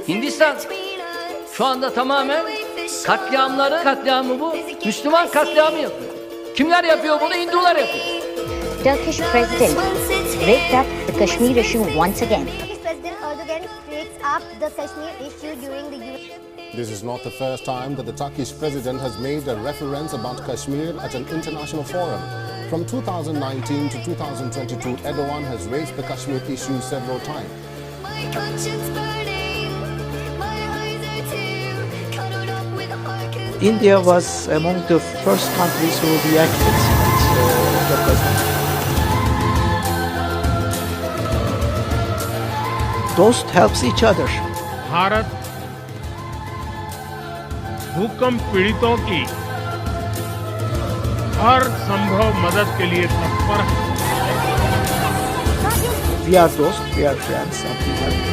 Hindistan şu anda tamamen katliamı bu. Müslüman katliamı yapıyor. Kimler yapıyor bunu? Hindular yapıyor. Turkish president raked up the Kashmir issue once again. Turkish President Erdogan takes up the Kashmir issue during the UN. This is not the first time that the Turkish president has made a reference about Kashmir at an international forum. From 2019 to 2022, Erdogan has raised the Kashmir issue several times. My conscience burning, my eyes are too cuddled up with heart. India was among the first countries who reacted at the president. Dost helps each other. Bharat भूकंप पीड़ितों की हर संभव मदद के लिए तत्पर है। We are dost, we are friends, and we have